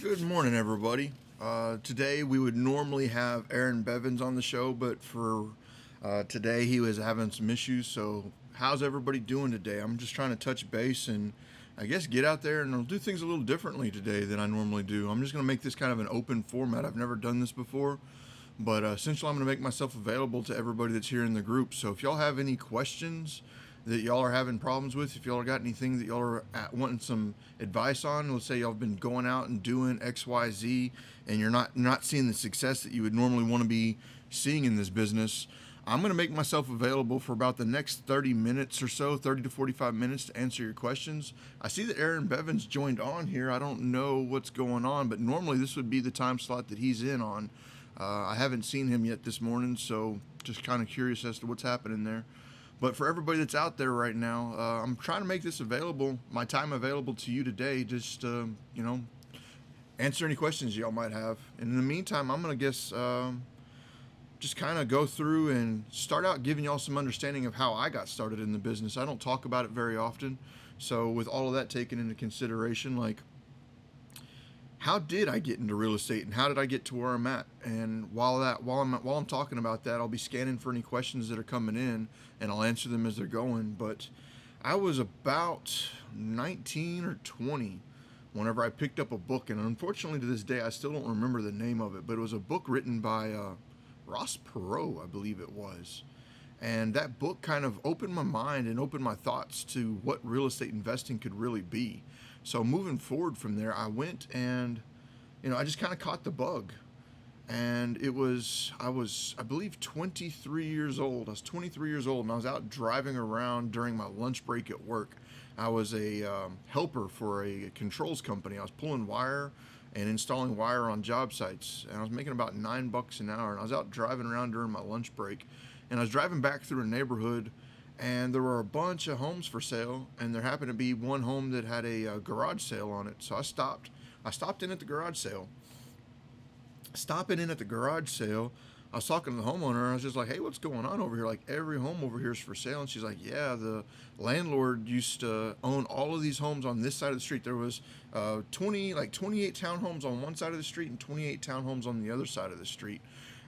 Good morning, everybody. Today we would normally have Aaron Bevins on the show, but for today he was having some issues. So, how's everybody doing today? I'm just trying to touch base and I guess get out there and I'll do things a little differently today than I normally do. I'm just going to make this kind of an open format. I've never done this before, but essentially I'm going to make myself available to everybody that's here in the group. So, if y'all have any questions that y'all are having problems with, if y'all got anything that y'all are wanting some advice on, let's say y'all have been going out and doing XYZ and you're not seeing the success that you would normally want to be seeing in this business, I'm going to make myself available for about the next 30 minutes or so, 30 to 45 minutes to answer your questions. I see that Aaron Bevins joined on here. I don't know what's going on, but normally this would be the time slot that he's in on. I haven't seen him yet this morning, so just kind of curious as to what's happening there. But for everybody that's out there right now, I'm trying to make this available, my time available to you today. Just answer any questions y'all might have. And in the meantime, I'm gonna just kind of go through and start out giving y'all some understanding of how I got started in the business. I don't talk about it very often, so with all of that taken into consideration, like, how did I get into real estate and how did I get to where I'm at? And while I'm talking about that, I'll be scanning for any questions that are coming in and I'll answer them as they're going. But I was about 19 or 20 whenever I picked up a book, and unfortunately to this day I still don't remember the name of it, but it was a book written by Ross Perot, I believe it was. And that book kind of opened my mind and opened my thoughts to what real estate investing could really be. So moving forward from there, I went and, I just kind of caught the bug. And I believe, 23 years old. I was 23 years old and I was out driving around during my lunch break at work. I was a helper for a controls company. I was pulling wire and installing wire on job sites. And I was making about $9 an hour. And I was out driving around during my lunch break. And I was driving back through a neighborhood and there were a bunch of homes for sale, and there happened to be one home that had a garage sale on it. So I stopped in at the garage sale. Stopping in at the garage sale, I was talking to the homeowner, and I was just like, hey, what's going on over here? Like, every home over here is for sale. And she's like, yeah, the landlord used to own all of these homes on this side of the street. There was 28 townhomes on one side of the street and 28 townhomes on the other side of the street.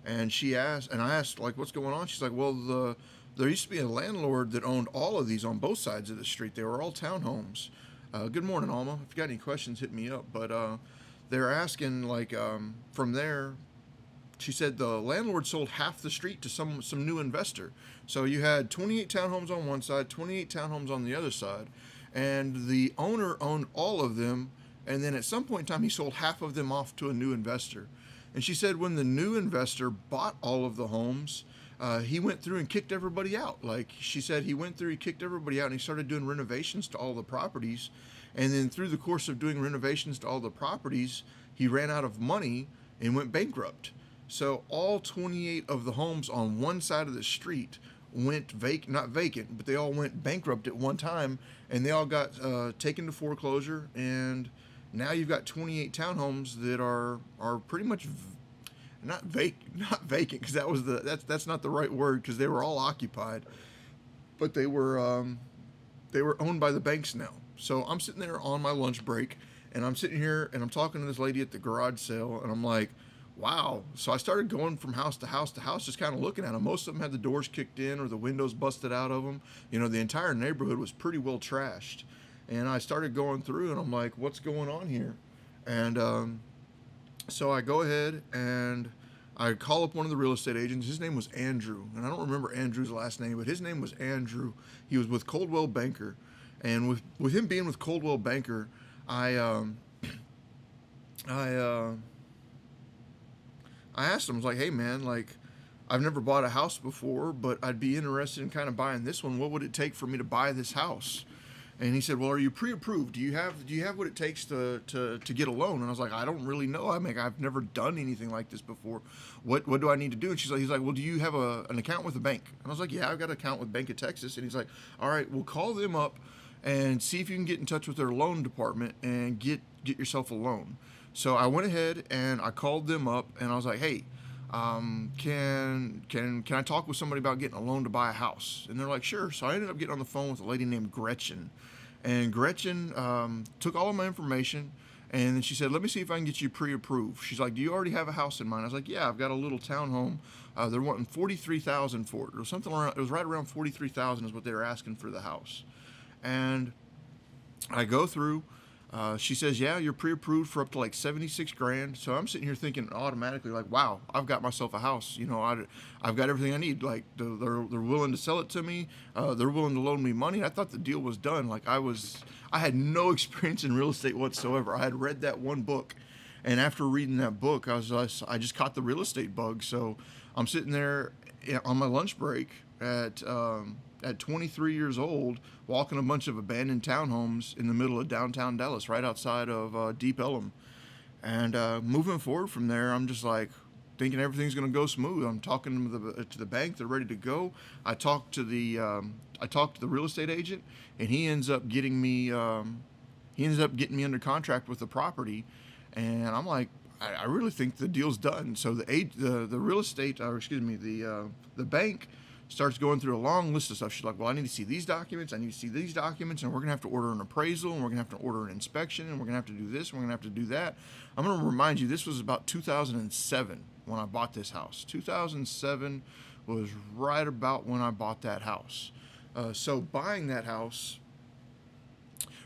And I asked, like, what's going on? She's like, well, there used to be a landlord that owned all of these on both sides of the street. They were all townhomes. Good morning, Alma. If you got any questions, hit me up. But they're asking, like, from there, she said the landlord sold half the street to some new investor. So you had 28 townhomes on one side, 28 townhomes on the other side, and the owner owned all of them. And then at some point in time, he sold half of them off to a new investor. And she said when the new investor bought all of the homes, he went through and kicked everybody out. Like she said, he kicked everybody out and he started doing renovations to all the properties. And then through the course of doing renovations to all the properties, he ran out of money and went bankrupt. So all 28 of the homes on one side of the street went not vacant, but they all went bankrupt at one time, and they all got taken to foreclosure. And now you've got 28 townhomes that are pretty much not vacant, because that's not the right word, because they were all occupied, but they were owned by the banks now. So I'm sitting there on my lunch break, and I'm sitting here and I'm talking to this lady at the garage sale, and I'm like, wow. So I started going from house to house to house, just kind of looking at them. Most of them had the doors kicked in or the windows busted out of them. The entire neighborhood was pretty well trashed. And I started going through and I'm like, what's going on here? And so I go ahead and I call up one of the real estate agents. His name was Andrew, and I don't remember Andrew's last name, but his name was Andrew. He was with Coldwell Banker, and with him being with Coldwell Banker, I asked him, I was like, hey man, like, I've never bought a house before, but I'd be interested in kind of buying this one. What would it take for me to buy this house? And he said, well, are you pre-approved? Do you have what it takes to get a loan? And I was like, I don't really know. I mean, I've never done anything like this before. What do I need to do? And he's like, well, do you have an account with a bank? And I was like, yeah, I've got an account with Bank of Texas. And he's like, all right, we'll call them up and see if you can get in touch with their loan department and get yourself a loan. So I went ahead and I called them up and I was like, hey, can I talk with somebody about getting a loan to buy a house? And they're like, sure. So I ended up getting on the phone with a lady named Gretchen. And Gretchen took all of my information And then she said, let me see if I can get you pre-approved. She's like, do you already have a house in mind? I was like, yeah, I've got a little townhome. They're wanting $43,000 for it, or something around. It was right around $43,000 is what they were asking for the house. And I go through. She says, yeah, you're pre-approved for up to like 76 grand. So I'm sitting here thinking automatically like, wow, I've got myself a house. I've got everything I need. Like they're willing to sell it to me. They're willing to loan me money. I thought the deal was done. Like I had no experience in real estate whatsoever. I had read that one book. And after reading that book, I just caught the real estate bug. So I'm sitting there on my lunch break at 23 years old, walking a bunch of abandoned townhomes in the middle of downtown Dallas, right outside of Deep Ellum. And moving forward from there, I'm just like thinking everything's going to go smooth. I'm talking to the bank; they're ready to go. I talked to the real estate agent, and he ends up getting me under contract with the property. And I'm like, I really think the deal's done. So the real estate, or excuse me, the bank starts going through a long list of stuff. She's like, well, I need to see these documents, and we're going to have to order an appraisal, and we're going to have to order an inspection, and we're going to have to do this, and we're going to have to do that. I'm going to remind you, this was about 2007 when I bought this house. 2007 was right about when I bought that house. So buying that house,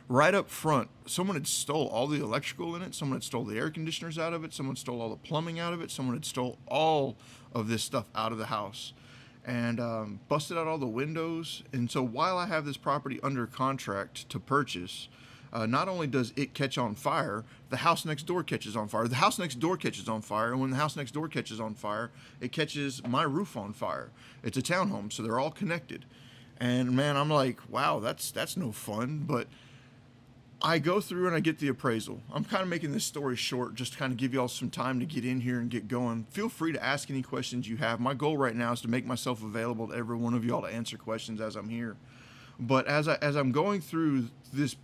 right up front, someone had stole all the electrical in it. Someone had stole the air conditioners out of it. Someone stole all the plumbing out of it. Someone had stole all of this stuff out of the house. And busted out all the windows. And so while I have this property under contract to purchase, not only does it catch on fire, the house next door catches on fire. The house next door catches on fire. And when the house next door catches on fire, it catches my roof on fire. It's a townhome, so they're all connected. And man, I'm like, wow, that's no fun. But I go through and I get the appraisal. I'm kind of making this story short just to kind of give y'all some time to get in here and get going. Feel free to ask any questions you have. My goal right now is to make myself available to every one of y'all to answer questions as I'm here. But as I'm going through this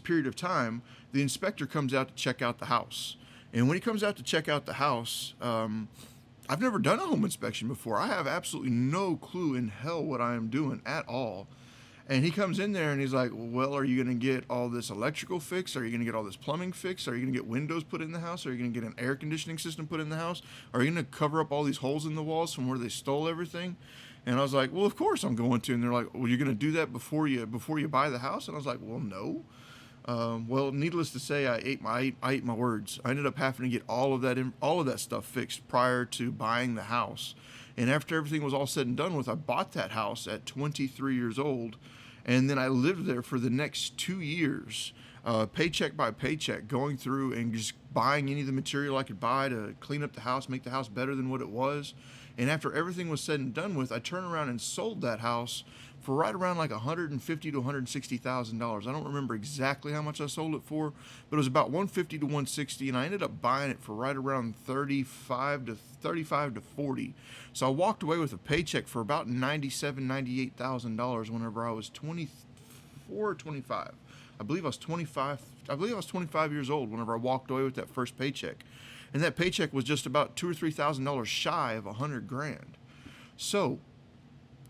period of time, the inspector comes out to check out the house. And when he comes out to check out the house, I've never done a home inspection before. I have absolutely no clue in hell what I am doing at all. And he comes in there and he's like, well, are you going to get all this electrical fixed? Are you going to get all this plumbing fixed? Are you going to get windows put in the house? Are you going to get an air conditioning system put in the house? Are you going to cover up all these holes in the walls from where they stole everything? And I was like, well, of course I'm going to. And they're like, well, you're going to do that before you buy the house? And I was like, well, no. Well, needless to say, I ate my words. I ended up having to get all of that stuff fixed prior to buying the house. And after everything was all said and done with, I bought that house at 23 years old. And then I lived there for the next 2 years, paycheck by paycheck, going through and just buying any of the material I could buy to clean up the house, make the house better than what it was. And after everything was said and done with, I turned around and sold that house for right around like $150,000 to $160,000. I don't remember exactly how much I sold it for, but it was about $150,000 to $160,000, and I ended up buying it for right around $35,000 to $40,000. So I walked away with a paycheck for about $97,000, $98,000 whenever I was 24 or 25. I believe I was 25 years old whenever I walked away with that first paycheck. And that paycheck was just about $2,000 or $3,000 shy of $100,000. So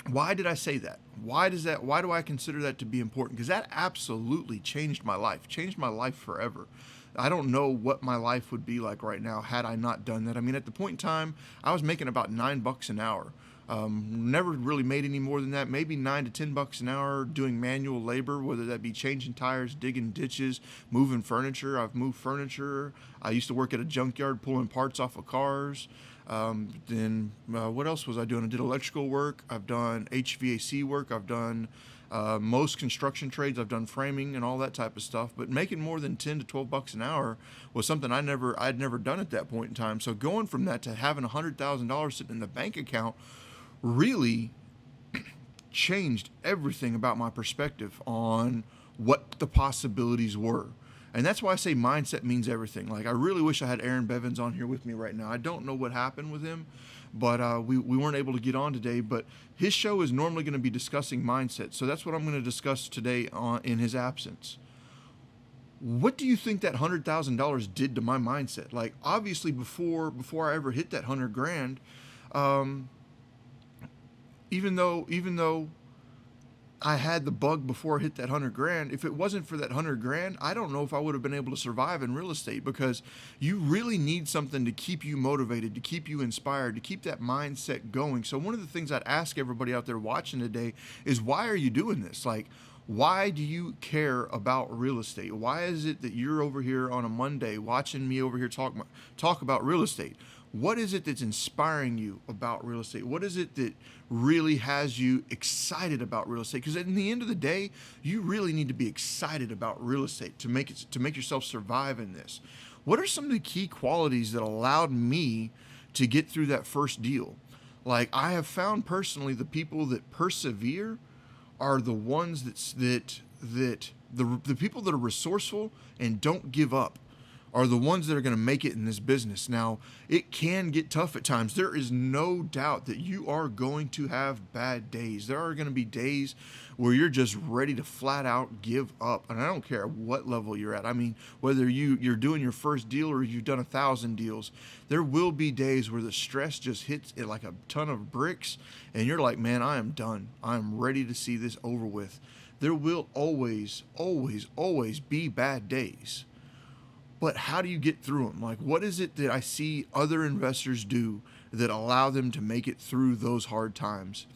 why did I say that? Why do I consider that to be important? Because that absolutely changed my life forever. I don't know what my life would be like right now had I not done that. I mean, at the point in time, I was making about $9 an hour. Never really made any more than that, maybe $9 to $10 an hour doing manual labor, whether that be changing tires, digging ditches, moving furniture. I've moved furniture. I used to work at a junkyard pulling parts off of cars. Then what else was I doing? I did electrical work. I've done HVAC work. I've done most construction trades. I've done framing and all that type of stuff. But making more than $10 to $12 an hour was something I'd never done at that point in time. So going from that to having $100,000 sitting in the bank account really changed everything about my perspective on what the possibilities were. And that's why I say mindset means everything. Like, I really wish I had Aaron Bevins on here with me right now. I don't know what happened with him, but we weren't able to get on today. But his show is normally going to be discussing mindset. So that's what I'm going to discuss today in his absence. What do you think that $100,000 did to my mindset? Like, obviously before I ever hit that $100,000, even though I had the bug before I hit that 100 grand. If it wasn't for that 100 grand, I don't know if I would have been able to survive in real estate, because you really need something to keep you motivated, to keep you inspired, to keep that mindset going. So one of the things I'd ask everybody out there watching today is, why are you doing this? Like, why do you care about real estate? Why is it that you're over here on a Monday watching me over here talk about real estate? What is it that's inspiring you about real estate? What is it that really has you excited about real estate? Because in the end of the day, you really need to be excited about real estate to make yourself survive in this. What are some of the key qualities that allowed me to get through that first deal? Like, I have found personally, the people that persevere are the ones the people that are resourceful and don't give up are the ones that are going to make it in this business. Now, it can get tough at times. There is no doubt that you are going to have bad days. There are going to be days where you're just ready to flat out give up. And I don't care what level you're at. I mean, whether you're doing your first deal or you've done 1,000 deals, there will be days where the stress just hits it like a ton of bricks. And you're like, man, I am done. I'm ready to see this over with. There will always, always, always be bad days. But how do you get through them? Like, what is it that I see other investors do that allow them to make it through those hard times?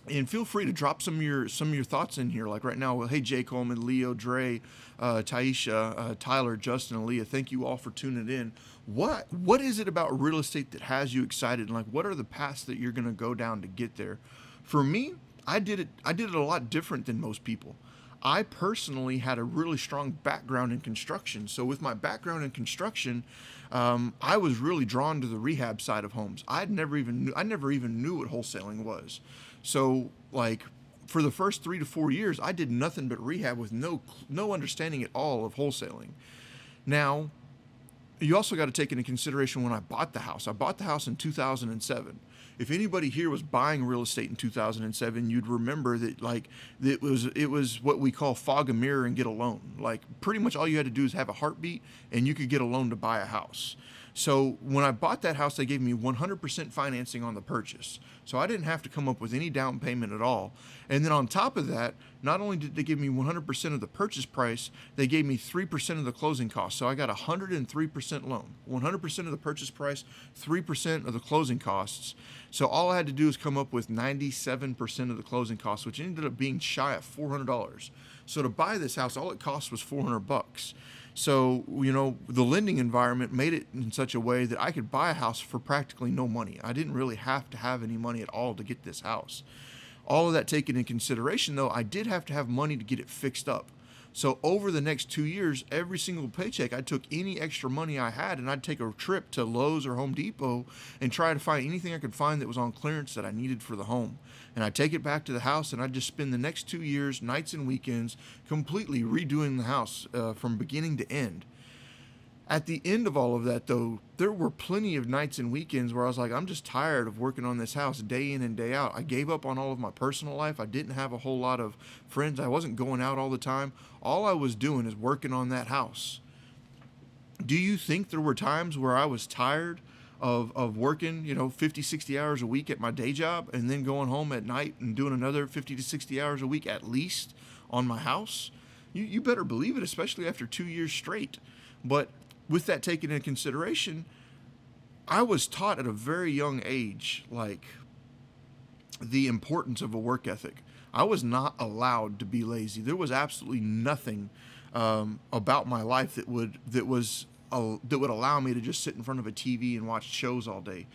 And feel free to drop some of your thoughts in here. Like right now, well, hey, Jay Coleman, Leo, Dre, Taisha, Tyler, Justin, and Leah, thank you all for tuning in. What is it about real estate that has you excited? And like, what are the paths that you're going to go down to get there? For me, I did it a lot different than most people. I personally had a really strong background in construction. So with my background in construction, I was really drawn to the rehab side of homes. I never even knew what wholesaling was. So like, for the first 3 to 4 years, I did nothing but rehab with no understanding at all of wholesaling. Now, you also got to take into consideration when I bought the house. I bought the house in 2007. If anybody here was buying real estate in 2007, you'd remember that like it was what we call fog a mirror and get a loan. Like, pretty much all you had to do is have a heartbeat and you could get a loan to buy a house. So when I bought that house, they gave me 100% financing on the purchase. So I didn't have to come up with any down payment at all. And then on top of that, not only did they give me 100% of the purchase price, they gave me 3% of the closing costs. So I got a 103% loan, 100% of the purchase price, 3% of the closing costs. So all I had to do is come up with 97% of the closing costs, which ended up being shy of $400. So to buy this house, all it cost was $400. So, the lending environment made it in such a way that I could buy a house for practically no money. I didn't really have to have any money at all to get this house. All of that taken into consideration, though, I did have to have money to get it fixed up. So over the next 2 years, every single paycheck, I took any extra money I had and I'd take a trip to Lowe's or Home Depot and try to find anything I could find that was on clearance that I needed for the home. And I'd take it back to the house and I'd just spend the next 2 years, nights and weekends, completely redoing the house from beginning to end. At the end of all of that, though, there were plenty of nights and weekends where I was like, I'm just tired of working on this house day in and day out. I gave up on all of my personal life. I didn't have a whole lot of friends. I wasn't going out all the time. All I was doing is working on that house. Do you think there were times where I was tired of working, 50, 60 hours a week at my day job and then going home at night and doing another 50 to 60 hours a week at least on my house? You better believe it, especially after 2 years straight. But with that taken into consideration, I was taught at a very young age, like, the importance of a work ethic. I was not allowed to be lazy. There was absolutely nothing about my life that would allow me to just sit in front of a TV and watch shows all day.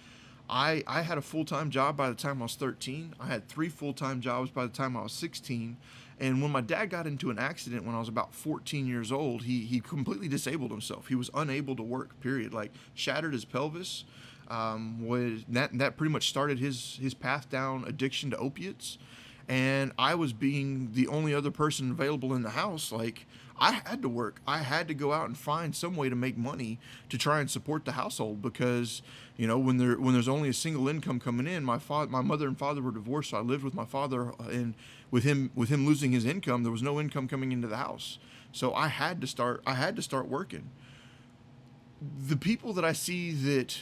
I had a full-time job by the time I was 13. I had 3 full-time jobs by the time I was 16. And when my dad got into an accident when I was about 14 years old, he completely disabled himself. He was unable to work, period. Like, shattered his pelvis. That pretty much started his path down addiction to opiates. And I was being the only other person available in the house. Like, I had to work. I had to go out and find some way to make money to try and support the household because, when there's only a single income coming in, my mother and father were divorced, so I lived with my father, and with him losing his income, there was no income coming into the house. So I had to start working. The people that I see that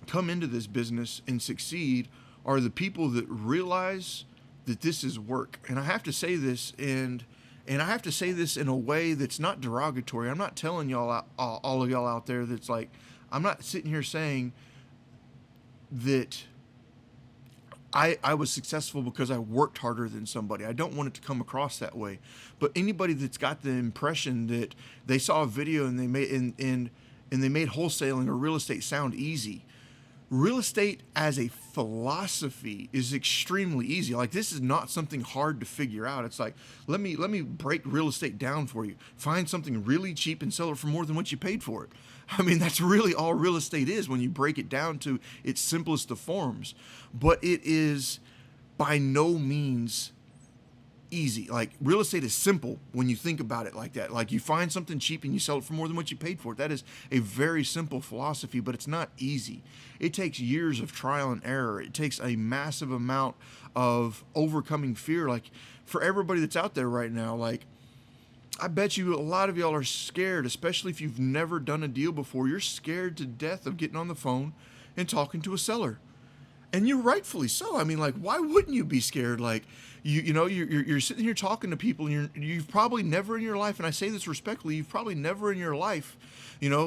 come into this business and succeed are the people that realize that this is work. And I have to say this, and I have to say this in a way that's not derogatory. I'm not telling y'all, all of y'all out there, that's like, I'm not sitting here saying that I was successful because I worked harder than somebody. I don't want it to come across that way. But anybody that's got the impression that they saw a video and they made and they made wholesaling or real estate sound easy. Real estate as a philosophy is extremely easy. Like, this is not something hard to figure out. It's like, let me break real estate down for you. Find something really cheap and sell it for more than what you paid for it. I mean, that's really all real estate is when you break it down to its simplest of forms. But it is by no means easy. Like, real estate is simple when you think about it like that. Like, you find something cheap and you sell it for more than what you paid for it. That is a very simple philosophy, but it's not easy. It takes years of trial and error. It takes a massive amount of overcoming fear. Like, for everybody that's out there right now, like, I bet you a lot of y'all are scared, especially if you've never done a deal before. You're scared to death of getting on the phone and talking to a seller. And you're rightfully so. I mean, like, why wouldn't you be scared? Like, you're sitting here talking to people, and you've probably never in your life, and I say this respectfully, you've probably never in your life,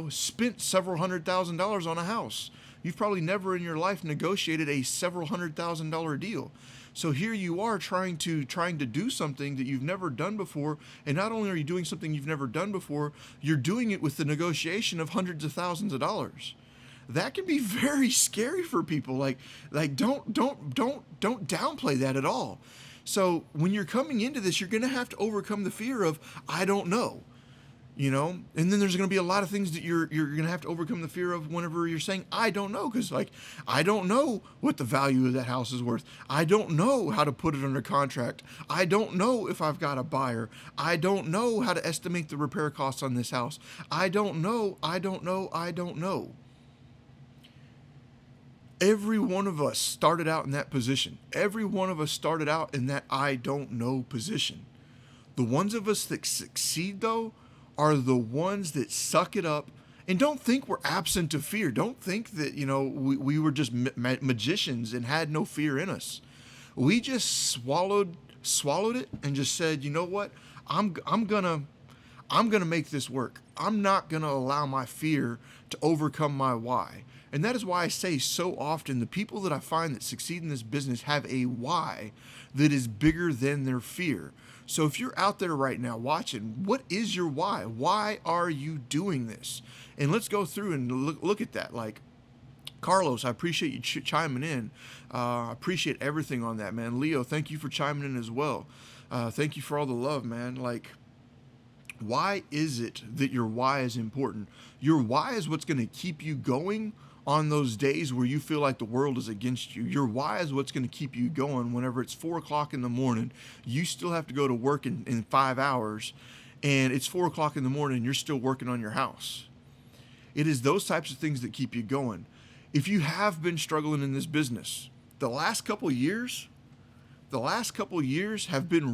spent several $100,000 on a house. You've probably never in your life negotiated a several $100,000 deal. So here you are trying to do something that you've never done before, and not only are you doing something you've never done before, you're doing it with the negotiation of hundreds of thousands of dollars. That can be very scary for people. Like don't downplay that at all. So when you're coming into this, you're going to have to overcome the fear of, I don't know, and then there's going to be a lot of things that you're going to have to overcome the fear of whenever you're saying, I don't know. Cause like, I don't know what the value of that house is worth. I don't know how to put it under contract. I don't know if I've got a buyer. I don't know how to estimate the repair costs on this house. I don't know. Every one of us started out in that position. Every one of us started out in that I don't know position. The ones of us that succeed, though, are the ones that suck it up and don't think we're absent of fear. Don't think that, we were just magicians and had no fear in us. We just swallowed it and just said, you know what? I'm gonna make this work. I'm not gonna allow my fear to overcome my why. And that is why I say so often the people that I find that succeed in this business have a why that is bigger than their fear. So if you're out there right now watching, what is your why? Why are you doing this? And let's go through and look at that. Like, Carlos, I appreciate you chiming in. I appreciate everything on that, man. Leo, thank you for chiming in as well. Thank you for all the love, man. Like, why is it that your why is important? Your why is what's going to keep you going on those days where you feel like the world is against you. Your why is what's going to keep you going whenever it's 4 o'clock in the morning. You still have to go to work in 5 hours, and it's 4 o'clock in the morning and you're still working on your house. It is those types of things that keep you going. If you have been struggling in this business, the last couple years have been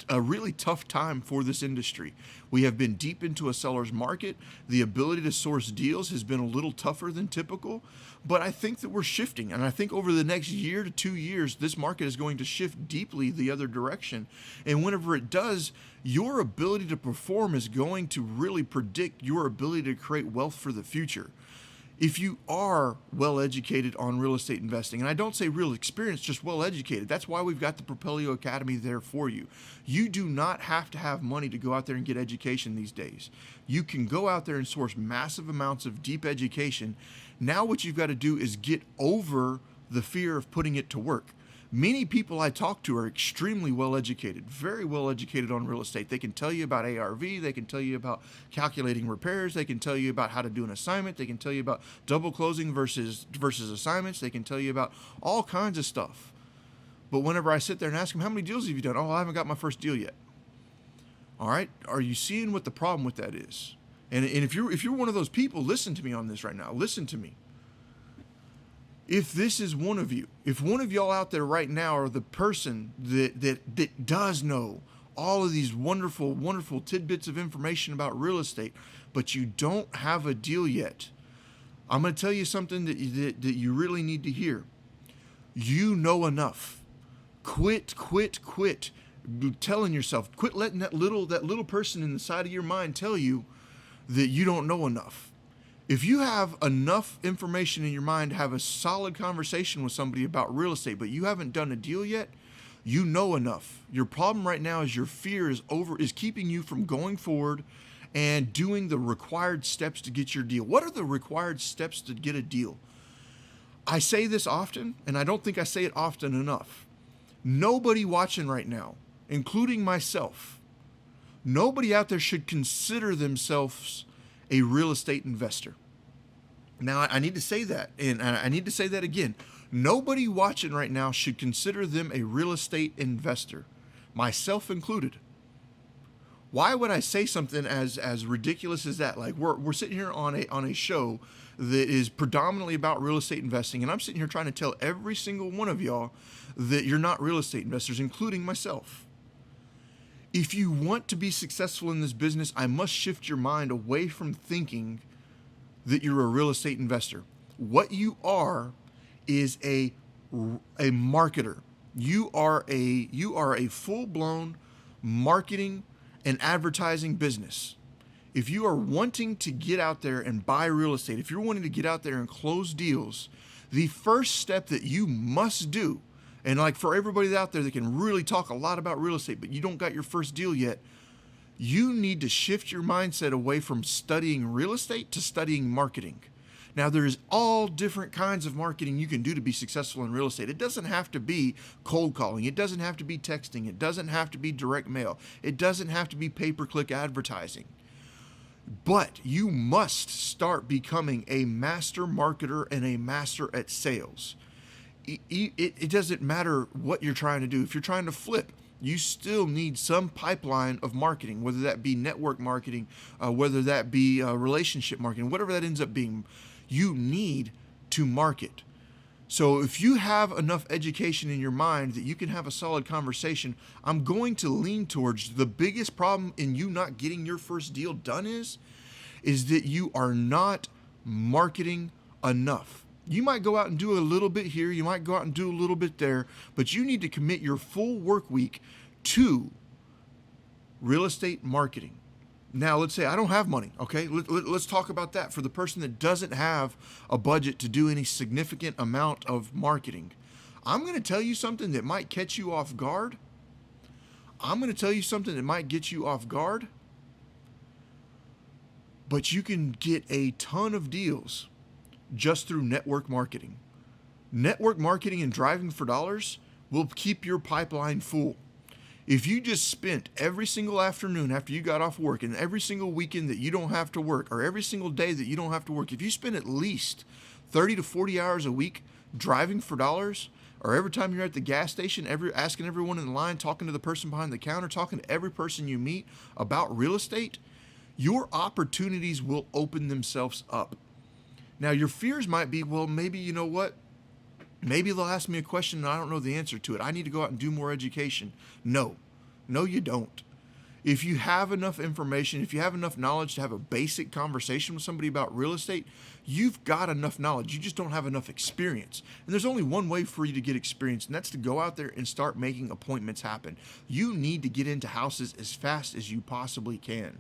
a really tough time for this industry. We have been deep into a seller's market. The ability to source deals has been a little tougher than typical, but I think that we're shifting. And I think over the next year to 2 years, this market is going to shift deeply the other direction. And whenever it does, your ability to perform is going to really predict your ability to create wealth for the future. If you are well educated on real estate investing, and I don't say real experience, just well educated, that's why we've got the Propelio Academy there for you. You do not have to have money to go out there and get education these days. You can go out there and source massive amounts of deep education. Now what you've got to do is get over the fear of putting it to work. Many people I talk to are extremely well educated, very well educated on real estate. They can tell you about ARV, they can tell you about calculating repairs, they can tell you about how to do an assignment, they can tell you about double closing versus assignments, they can tell you about all kinds of stuff. But whenever I sit there and ask them, how many deals have you done? Oh, I haven't got my first deal yet. All right, are you seeing what the problem with that is? And if you're one of those people, listen to me on this right now. Listen to me. If this is one of you, if one of y'all out there right now are the person that does know all of these wonderful, wonderful tidbits of information about real estate, but you don't have a deal yet, I'm going to tell you something that you really need to hear. You know enough. Quit telling yourself, quit letting that little person in the side of your mind tell you that you don't know enough. If you have enough information in your mind to have a solid conversation with somebody about real estate, but you haven't done a deal yet, you know enough. Your problem right now is your fear is keeping you from going forward and doing the required steps to get your deal. What are the required steps to get a deal? I say this often, and I don't think I say it often enough. Nobody watching right now, including myself, nobody out there should consider themselves a real estate investor. Now, I need to say that, and I need to say that again. Nobody watching right now should consider them a real estate investor, myself included. Why would I say something as ridiculous as that? Like we're sitting here on a show that is predominantly about real estate investing, and I'm sitting here trying to tell every single one of y'all that you're not real estate investors, including myself. If you want to be successful in this business, I must shift your mind away from thinking that you're a real estate investor. What you are is a marketer. You are a full-blown marketing and advertising business. If you are wanting to get out there and buy real estate, if you're wanting to get out there and close deals, the first step that you must do, and like for everybody out there that can really talk a lot about real estate, but you don't got your first deal yet, you need to shift your mindset away from studying real estate to studying marketing. Now, there's all different kinds of marketing you can do to be successful in real estate. It doesn't have to be cold calling. It doesn't have to be texting. It doesn't have to be direct mail. It doesn't have to be pay-per-click advertising. But you must start becoming a master marketer and a master at sales. It doesn't matter what you're trying to do. If you're trying to flip, you still need some pipeline of marketing, whether that be network marketing, whether that be relationship marketing, whatever that ends up being. You need to market. So if you have enough education in your mind that you can have a solid conversation, I'm going to lean towards the biggest problem in you not getting your first deal done is that you are not marketing enough. You might go out and do a little bit here, you might go out and do a little bit there, but you need to commit your full work week to real estate marketing. Now, let's say I don't have money, okay? Let's talk about that. For the person that doesn't have a budget to do any significant amount of marketing, I'm going to tell you something that might catch you off guard. I'm going to tell you something that might get you off guard, but you can get a ton of deals just through network marketing. Network marketing and driving for dollars will keep your pipeline full. If you just spent every single afternoon after you got off work and every single weekend that you don't have to work or every single day that you don't have to work, if you spend at least 30 to 40 hours a week driving for dollars, or every time you're at the gas station, asking everyone in the line, talking to the person behind the counter, talking to every person you meet about real estate, your opportunities will open themselves up. Now, your fears might be, well, maybe, you know what? Maybe they'll ask me a question and I don't know the answer to it. I need to go out and do more education. No, you don't. If you have enough information, if you have enough knowledge to have a basic conversation with somebody about real estate, you've got enough knowledge. You just don't have enough experience. And there's only one way for you to get experience, and that's to go out there and start making appointments happen. You need to get into houses as fast as you possibly can.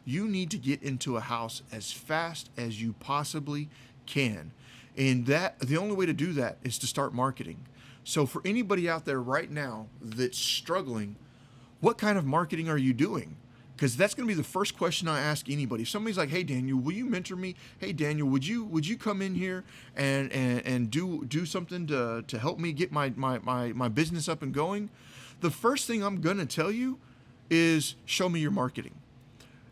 You need to get into a house as fast as you possibly can. And the only way to do that is to start marketing. So for anybody out there right now that's struggling, what kind of marketing are you doing? Because that's going to be the first question I ask anybody. If somebody's like, "Hey Daniel, will you mentor me? Hey Daniel, would you come in here and do something to help me get my business up and going?" The first thing I'm going to tell you is show me your marketing.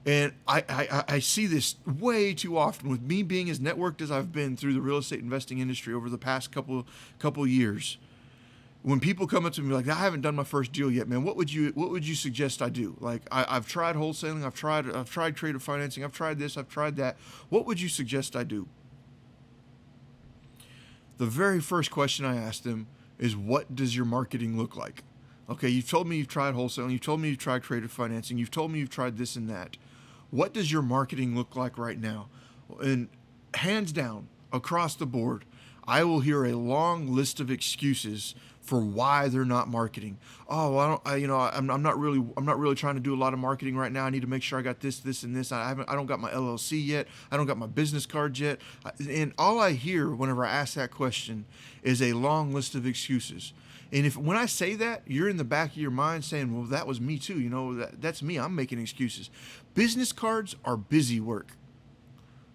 And I see this way too often with me being as networked as I've been through the real estate investing industry over the past couple years. When people come up to me like, "I haven't done my first deal yet, man. What would you suggest I do? Like, I've tried wholesaling, I've tried creative financing, I've tried this, I've tried that. What would you suggest I do?" The very first question I ask them is, "What does your marketing look like?" Okay, you've told me you've tried wholesaling, you've told me you've tried creative financing, you've told me you've tried this and that. What does your marketing look like right now? And hands down, across the board, I will hear a long list of excuses for why they're not marketing. Oh, I'm not really trying to do a lot of marketing right now. I need to make sure I got this, and this. I don't got my LLC yet. I don't got my business cards yet. And all I hear whenever I ask that question is a long list of excuses. And when I say that, you're in the back of your mind saying, well, that was me too. That's me. I'm making excuses. Business cards are busy work.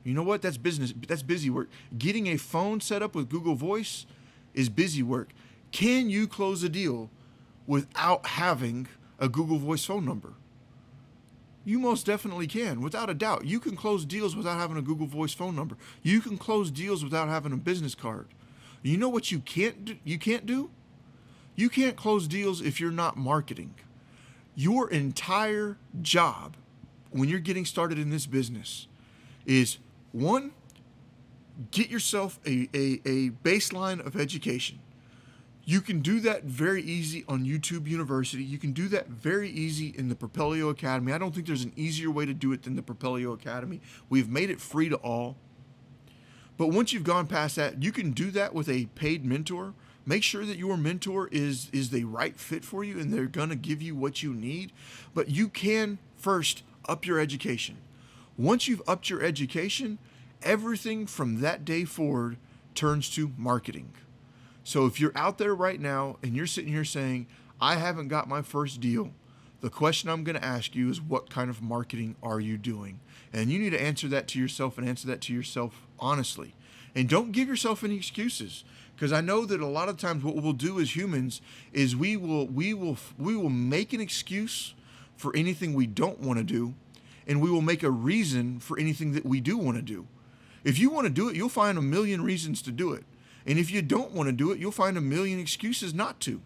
You know what? That's business. That's busy work. Getting a phone set up with Google Voice is busy work. Can you close a deal without having a Google Voice phone number? You most definitely can, without a doubt. You can close deals without having a Google Voice phone number. You can close deals without having a business card. You know what you can't do? You can't close deals if you're not marketing. Your entire job when you're getting started in this business is, one, get yourself a baseline of education. You can do that very easy on YouTube University. You can do that very easy in the Propelio Academy. I don't think there's an easier way to do it than the Propelio Academy. We've made it free to all. But once you've gone past that, you can do that with a paid mentor. Make sure that your mentor is the right fit for you and they're going to give you what you need. But you can first up your education. Once you've upped your education, everything from that day forward turns to marketing. So if you're out there right now and you're sitting here saying, I haven't got my first deal, the question I'm going to ask you is, what kind of marketing are you doing? And you need to answer that to yourself and answer that to yourself honestly. And don't give yourself any excuses, because I know that a lot of times what we'll do as humans is we will make an excuse for anything we don't want to do, and we will make a reason for anything that we do want to do. If you want to do it, you'll find a million reasons to do it. And if you don't want to do it, you'll find a million excuses not to.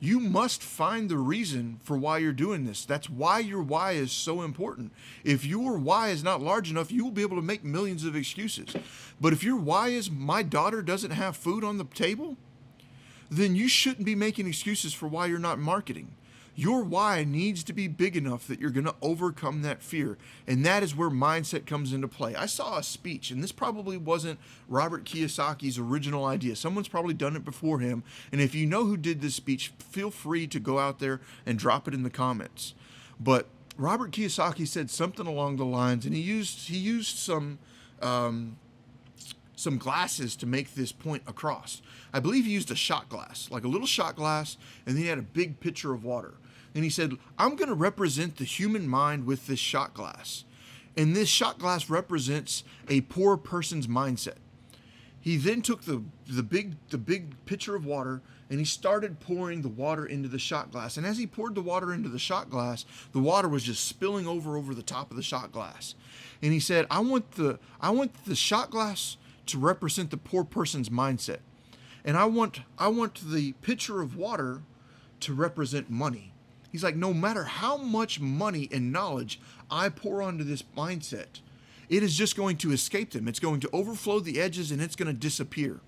You must find the reason for why you're doing this. That's why your why is so important. If your why is not large enough, you will be able to make millions of excuses. But if your why is, my daughter doesn't have food on the table, then you shouldn't be making excuses for why you're not marketing. Your why needs to be big enough that you're going to overcome that fear. And that is where mindset comes into play. I saw a speech, and this probably wasn't Robert Kiyosaki's original idea. Someone's probably done it before him. And if you know who did this speech, feel free to go out there and drop it in the comments. But Robert Kiyosaki said something along the lines, and he used some glasses to make this point across. I believe he used a shot glass, like a little shot glass, and then he had a big pitcher of water. And he said, I'm going to represent the human mind with this shot glass. And this shot glass represents a poor person's mindset. He then took the big pitcher of water and he started pouring the water into the shot glass. And as he poured the water into the shot glass, the water was just spilling over the top of the shot glass. And he said, I want the shot glass to represent the poor person's mindset. And I want the pitcher of water to represent money. He's like, no matter how much money and knowledge I pour onto this mindset, it is just going to escape them. It's going to overflow the edges and it's going to disappear.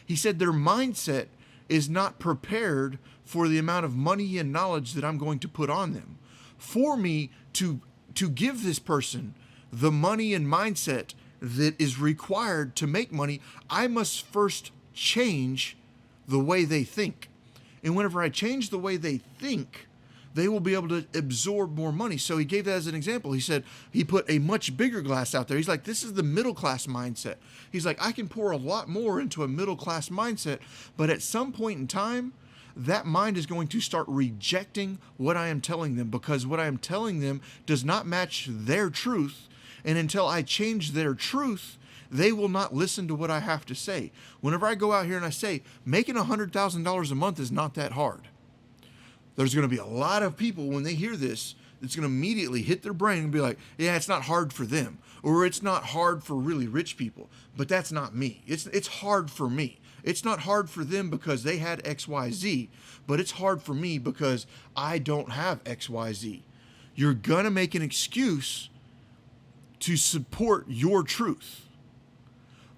He said their mindset is not prepared for the amount of money and knowledge that I'm going to put on them. For me to give this person the money and mindset that is required to make money, I must first change the way they think. And whenever I change the way they think, they will be able to absorb more money. So he gave that as an example. He said he put a much bigger glass out there. He's like, this is the middle class mindset. He's like, I can pour a lot more into a middle class mindset, but at some point in time, that mind is going to start rejecting what I am telling them, because what I am telling them does not match their truth. And until I change their truth, they will not listen to what I have to say. Whenever I go out here and I say, making $100,000 a month is not that hard, there's going to be a lot of people, when they hear this, it's going to immediately hit their brain and be like, yeah, it's not hard for them, or it's not hard for really rich people. But that's not me. It's hard for me. It's not hard for them because they had XYZ, but it's hard for me because I don't have XYZ. You're going to make an excuse to support your truth.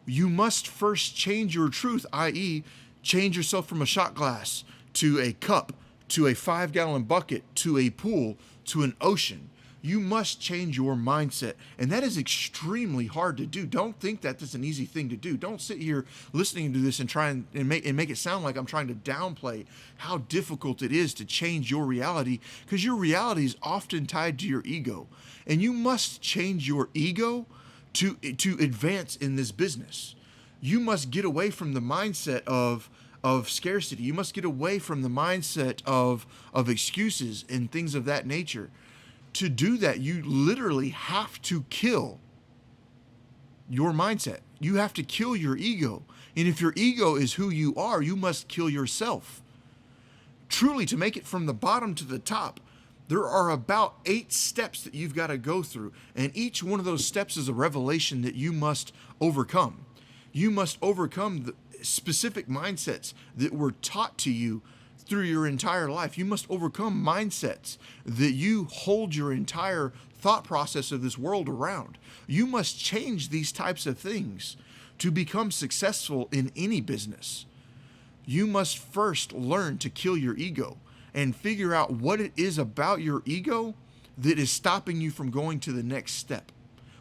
You must first change your truth, i.e., change yourself from a shot glass to a cup, to a 5-gallon bucket, to a pool, to an ocean. You must change your mindset. And that is extremely hard to do. Don't think that that's an easy thing to do. Don't sit here listening to this and try and make it sound like I'm trying to downplay how difficult it is to change your reality, because your reality is often tied to your ego. And you must change your ego to advance in this business. You must get away from the mindset of scarcity. You must get away from the mindset of excuses and things of that nature. To do that, you literally have to kill your mindset. You have to kill your ego. And if your ego is who you are, you must kill yourself. Truly, to make it from the bottom to the top, there are about 8 steps that you've got to go through. And each one of those steps is a revelation that you must overcome. You must overcome the specific mindsets that were taught to you through your entire life. You must overcome mindsets that you hold your entire thought process of this world around. You must change these types of things to become successful in any business. You must first learn to kill your ego and figure out what it is about your ego that is stopping you from going to the next step.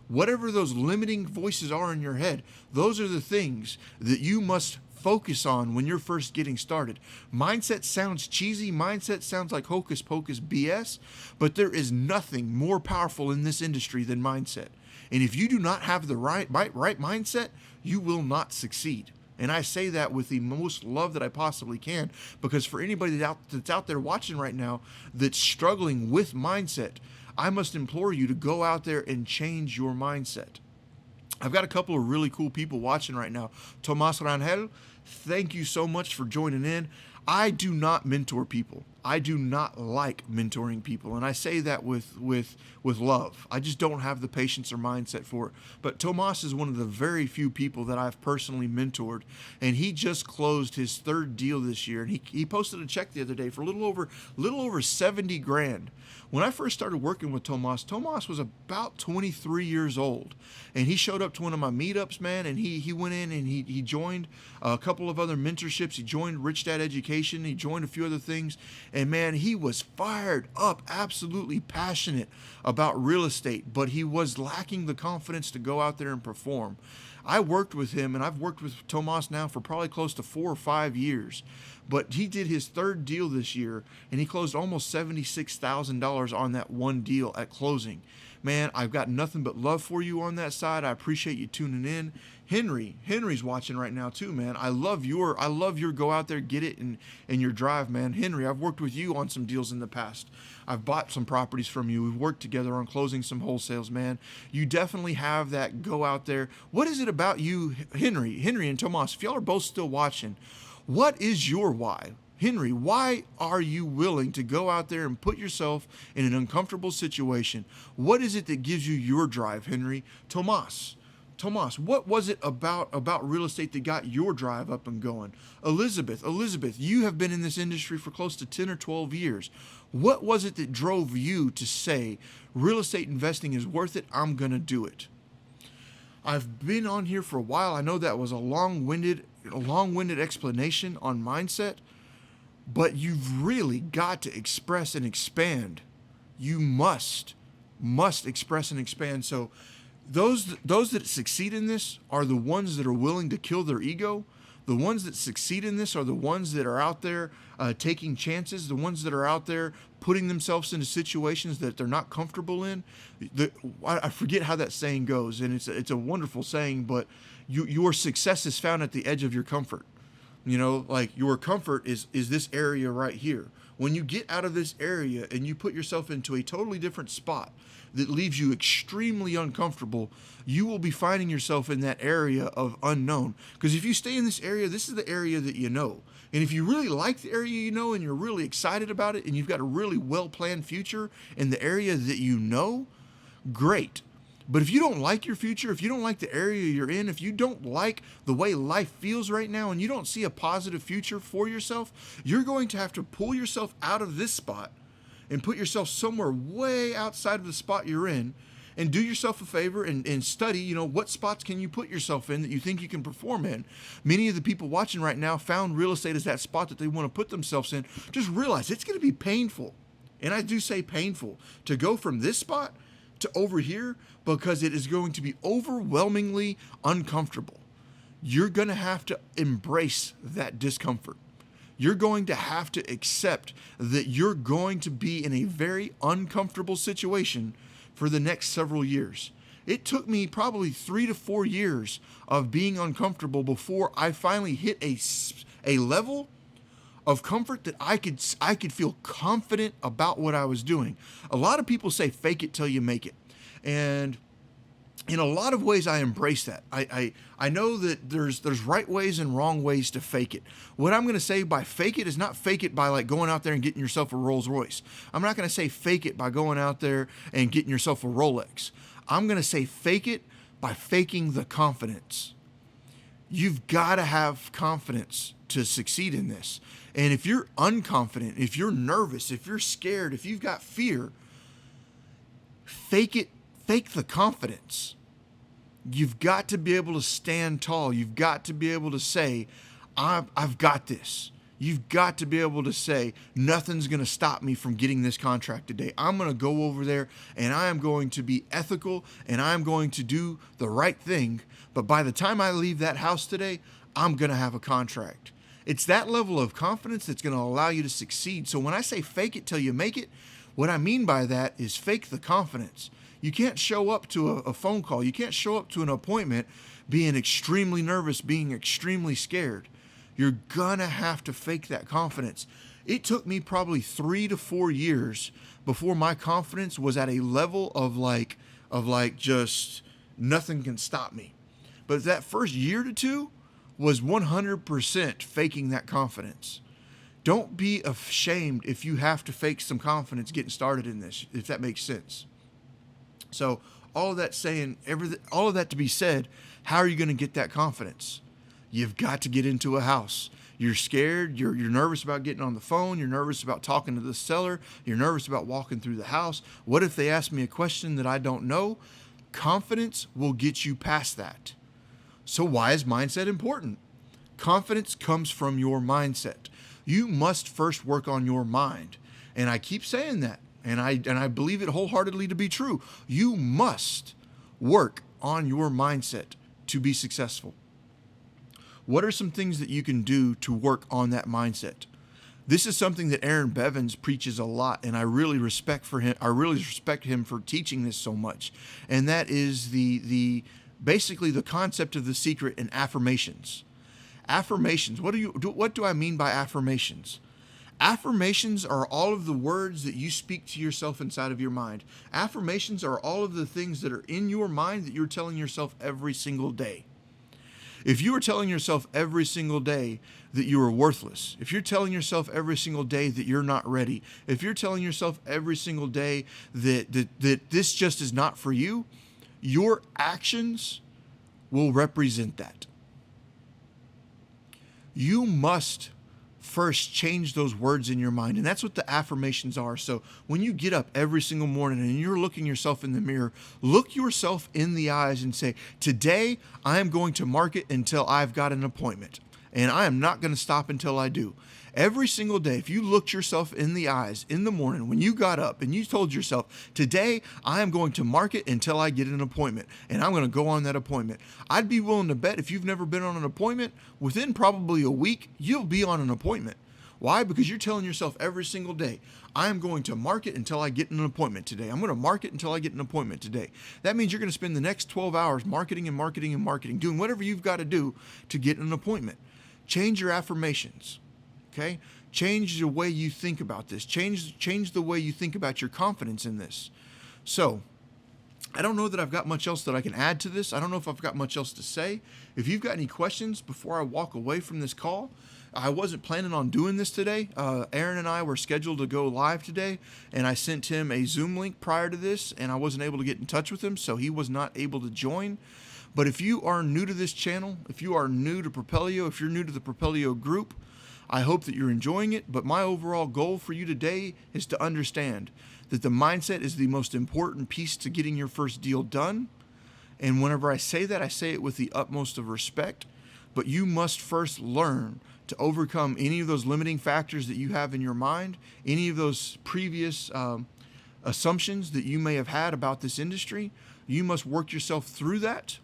Whatever those limiting voices are in your head, those are the things that you must focus on when you're first getting started. Mindset sounds cheesy. Mindset sounds like hocus pocus BS, but there is nothing more powerful in this industry than mindset. And if you do not have the right mindset, you will not succeed. And I say that with the most love that I possibly can, because for anybody that's out there watching right now that's struggling with mindset, I must implore you to go out there and change your mindset. I've got a couple of really cool people watching right now. Tomas Rangel, thank you so much for joining in. I do not mentor people. I do not like mentoring people, and I say that with love. I just don't have the patience or mindset for it. But Tomas is one of the very few people that I've personally mentored, and he just closed his 3rd deal this year, and he posted a check the other day for a little over 70 grand. When I first started working with Tomas was about 23 years old, and he showed up to one of my meetups, man, and he went in and he joined a couple of other mentorships. He joined Rich Dad Education. He joined a few other things. And man, he was fired up, absolutely passionate about real estate, but he was lacking the confidence to go out there and perform. I worked with him, and I've worked with Tomas now for probably close to 4 or 5 years. But he did his 3rd deal this year, and he closed almost $76,000 on that one deal at closing. Man, I've got nothing but love for you on that side. I appreciate you tuning in. Henry's watching right now too, man. I love your go out there, get it, and your drive, man. Henry, I've worked with you on some deals in the past. I've bought some properties from you. We've worked together on closing some wholesales, man. You definitely have that go out there. What is it about you, Henry and Tomas, if y'all are both still watching, what is your why? Henry, why are you willing to go out there and put yourself in an uncomfortable situation? What is it that gives you your drive, Henry? Tomas, what was it about real estate that got your drive up and going? Elizabeth, you have been in this industry for close to 10 or 12 years. What was it that drove you to say, real estate investing is worth it, I'm going to do it? I've been on here for a while. I know that was a long-winded explanation on mindset, but you've really got to express and expand. You must express and expand. So those that succeed in this are the ones that are willing to kill their ego. The ones that succeed in this are the ones that are out there taking chances, the ones that are out there putting themselves into situations that they're not comfortable in. I forget how that saying goes, and it's a wonderful saying, but your success is found at the edge of your comfort. You know, like your comfort is this area right here. When you get out of this area and you put yourself into a totally different spot that leaves you extremely uncomfortable, you will be finding yourself in that area of unknown. Because if you stay in this area, this is the area that you know. And if you really like the area you know and you're really excited about it and you've got a really well-planned future in the area that you know, great. But if you don't like your future, if you don't like the area you're in, if you don't like the way life feels right now and you don't see a positive future for yourself, you're going to have to pull yourself out of this spot and put yourself somewhere way outside of the spot you're in, and do yourself a favor and study, what spots can you put yourself in that you think you can perform in. Many of the people watching right now found real estate as that spot that they want to put themselves in. Just realize it's going to be painful. and I do say painful, to go from this spot to over here, because it is going to be overwhelmingly uncomfortable. You're going to have to embrace that discomfort. You're going to have to accept that you're going to be in a very uncomfortable situation for the next several years. It took me probably 3 to 4 years of being uncomfortable before I finally hit a level of comfort that I could feel confident about what I was doing. A lot of people say fake it till you make it. And in a lot of ways, I embrace that. I know that there's right ways and wrong ways to fake it. What I'm going to say by fake it is not fake it by like going out there and getting yourself a Rolls Royce. I'm not going to say fake it by going out there and getting yourself a Rolex. I'm going to say fake it by faking the confidence. You've got to have confidence to succeed in this. And if you're unconfident, if you're nervous, if you're scared, if you've got fear, fake it, fake the confidence. You've got to be able to stand tall. You've got to be able to say, I've got this. You've got to be able to say, nothing's going to stop me from getting this contract today. I'm going to go over there and I am going to be ethical and I'm going to do the right thing. But by the time I leave that house today, I'm going to have a contract. It's that level of confidence that's going to allow you to succeed. So when I say fake it till you make it, what I mean by that is fake the confidence. You can't show up to a phone call. You can't show up to an appointment being extremely nervous, being extremely scared. You're gonna have to fake that confidence. It took me probably 3 to 4 years before my confidence was at a level of like just nothing can stop me. But that first year to two was 100% faking that confidence. Don't be ashamed if you have to fake some confidence getting started in this, if that makes sense. So all of that all of that to be said, how are you going to get that confidence? You've got to get into a house. You're scared. You're nervous about getting on the phone. You're nervous about talking to the seller. You're nervous about walking through the house. What if they ask me a question that I don't know? Confidence will get you past that. So why is mindset important? Confidence comes from your mindset. You must first work on your mind. And I keep saying that. And I believe it wholeheartedly to be true. You must work on your mindset to be successful. What are some things that you can do to work on that mindset? This is something that Aaron Bevins preaches a lot, and I really respect him for teaching this so much. And that is basically the concept of the secret in affirmations. Affirmations. What do I mean by affirmations? Affirmations are all of the words that you speak to yourself inside of your mind. Affirmations are all of the things that are in your mind that you're telling yourself every single day. If you are telling yourself every single day that you are worthless, if you're telling yourself every single day that you're not ready, if you're telling yourself every single day that this just is not for you, your actions will represent that. You must first change those words in your mind. And that's what the affirmations are. So when you get up every single morning and you're looking yourself in the mirror, look yourself in the eyes and say, today I am going to market until I've got an appointment. And I am not going to stop until I do. Every single day, if you looked yourself in the eyes in the morning when you got up and you told yourself, today I am going to market until I get an appointment and I'm going to go on that appointment. I'd be willing to bet if you've never been on an appointment, within probably a week, you'll be on an appointment. Why? Because you're telling yourself every single day, I am going to market until I get an appointment today. I'm going to market until I get an appointment today. That means you're going to spend the next 12 hours marketing and marketing and marketing, doing whatever you've got to do to get an appointment. Change your affirmations. Okay? Change the way you think about this. Change the way you think about your confidence in this. So, I don't know that I've got much else that I can add to this. I don't know if I've got much else to say. If you've got any questions before I walk away from this call, I wasn't planning on doing this today. Aaron and I were scheduled to go live today, and I sent him a Zoom link prior to this, and I wasn't able to get in touch with him, so he was not able to join. But if you are new to this channel, if you are new to Propelio, if you're new to the Propelio group, I hope that you're enjoying it, but my overall goal for you today is to understand that the mindset is the most important piece to getting your first deal done. And whenever I say that, I say it with the utmost of respect. but you must first learn to overcome any of those limiting factors that you have in your mind, any of those previous assumptions that you may have had about this industry. You must work yourself through that,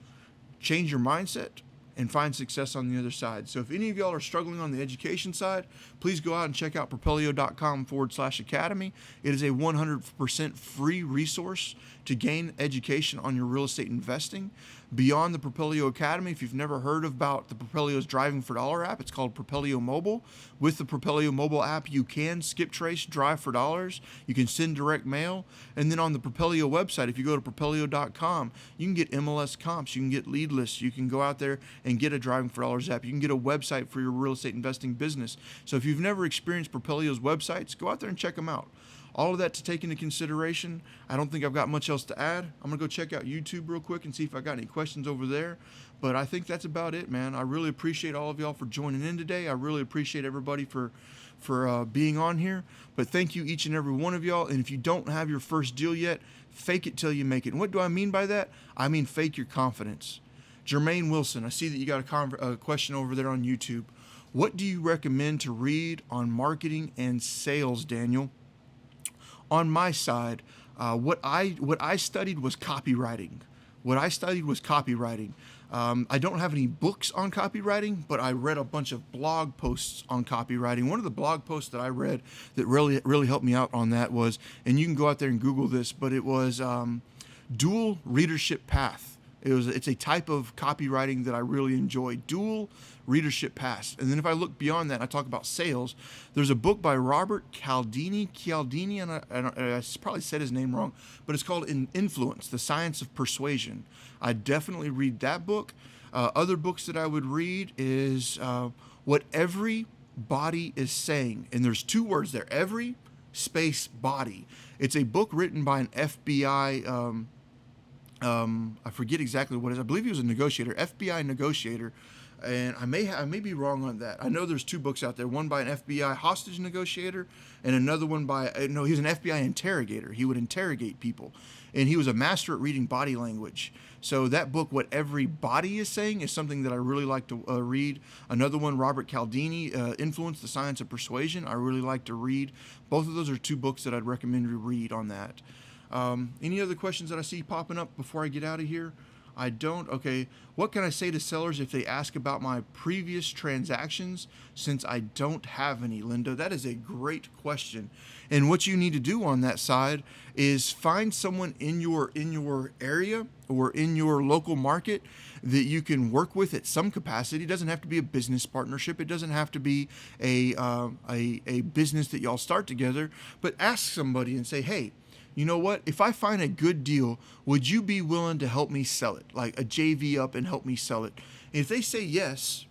change your mindset, and find success on the other side. So if any of y'all are struggling on the education side, please go out and check out propelio.com/academy. It is a 100% free resource to gain education on your real estate investing. Beyond the Propelio Academy, if you've never heard about the Propelio's Driving for Dollar app, it's called Propelio Mobile. With the Propelio Mobile app, you can skip trace, drive for dollars. You can send direct mail. And then on the Propelio website, if you go to propelio.com, you can get MLS comps, you can get lead lists, you can go out there and get a Driving for Dollars app. You can get a website for your real estate investing business. So if you've never experienced Propelio's websites, go out there and check them out. All of that to take into consideration. I don't think I've got much else to add. I'm going to go check out YouTube real quick and see if I got any questions over there. But I think that's about it, man. I really appreciate all of y'all for joining in today. I really appreciate everybody for being on here. But thank you each and every one of y'all. And if you don't have your first deal yet, fake it till you make it. And what do I mean by that? I mean fake your confidence. Jermaine Wilson, I see that you got a question over there on YouTube. What do you recommend to read on marketing and sales, Daniel? On my side, what I studied was copywriting. I don't have any books on copywriting, but I read a bunch of blog posts on copywriting. One of the blog posts that I read that really helped me out on that was, and you can go out there and Google this, but it was dual readership path. It's a type of copywriting that I really enjoy. Dual readership path. And then if I look beyond that, I talk about sales. There's a book by Robert Cialdini, and I probably said his name wrong, but it's called Influence, The Science of Persuasion. I definitely read that book. Other books that I would read is What Every Body is Saying. And there's two words there, every space body. It's a book written by an FBI I forget exactly what it is. I believe he was a negotiator, FBI negotiator, and I may be wrong on that. I know there's two books out there, one by an FBI hostage negotiator and another one by, no, he was an FBI interrogator. He would interrogate people, and he was a master at reading body language. So that book, What Every Body is Saying, is something that I really like to read. Another one, Robert Cialdini, Influence, The Science of Persuasion, I really like to read. Both of those are two books that I'd recommend you read on that. Any other questions that I see popping up before I get out of here? I don't. Okay. What can I say to sellers if they ask about my previous transactions, since I don't have any, Linda? That is a great question. And what you need to do on that side is find someone in your area or in your local market that you can work with at some capacity. It doesn't have to be a business partnership. It doesn't have to be a business that y'all start together, but ask somebody and say, hey, you know what? If I find a good deal, would you be willing to help me sell it? Like a JV up and help me sell it? And if they say yes,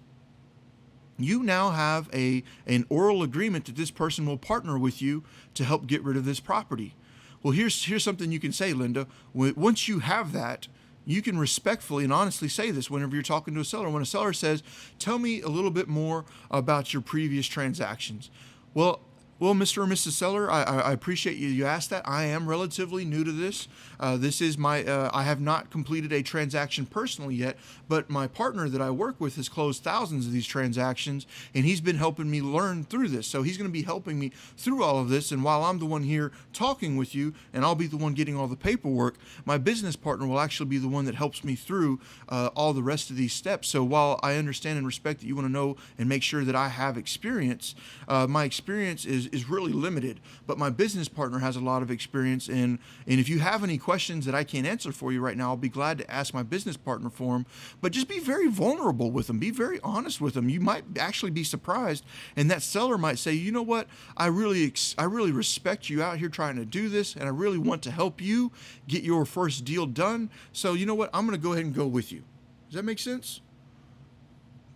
you now have an oral agreement that this person will partner with you to help get rid of this property. Well, here's something you can say, Linda. Once you have that, you can respectfully and honestly say this whenever you're talking to a seller. When a seller says, tell me a little bit more about your previous transactions. Well, Mr. or Mrs. Seller, I appreciate you asked that. I am relatively new to this. This is I have not completed a transaction personally yet, but my partner that I work with has closed thousands of these transactions, and he's been helping me learn through this. So he's going to be helping me through all of this, and while I'm the one here talking with you, and I'll be the one getting all the paperwork, my business partner will actually be the one that helps me through all the rest of these steps. So while I understand and respect that you want to know and make sure that I have experience, my experience is really limited, but my business partner has a lot of experience, and if you have any questions that I can't answer for you right now, I'll be glad to ask my business partner for them. But just be very vulnerable with them, be very honest with them. You might actually be surprised, and that seller might say, you know what, I really respect you out here trying to do this, and I really want to help you get your first deal done, so you know what, I'm going to go ahead and go with you. Does that make sense?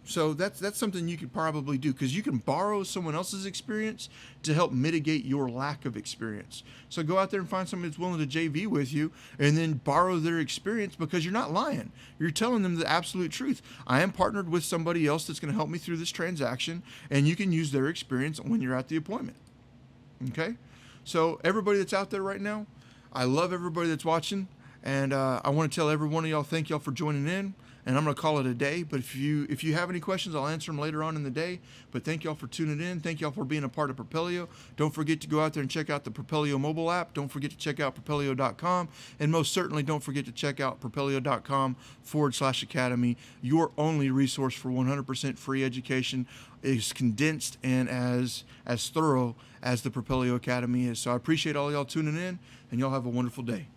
So that's something you could probably do, because you can borrow someone else's experience to help mitigate your lack of experience. So go out there and find somebody that's willing to JV with you and then borrow their experience, because you're not lying. You're telling them the absolute truth. I am partnered with somebody else that's going to help me through this transaction, and you can use their experience when you're at the appointment. Okay? So everybody that's out there right now, I love everybody that's watching, and I want to tell every one of y'all, thank y'all for joining in. and I'm going to call it a day. But if you have any questions, I'll answer them later on in the day. But thank y'all for tuning in. Thank y'all for being a part of Propelio. Don't forget to go out there and check out the Propelio mobile app. Don't forget to check out Propelio.com. And most certainly don't forget to check out Propelio.com/academy. Your only resource for 100% free education is condensed and as thorough as the Propelio Academy is. So I appreciate all y'all tuning in, and y'all have a wonderful day.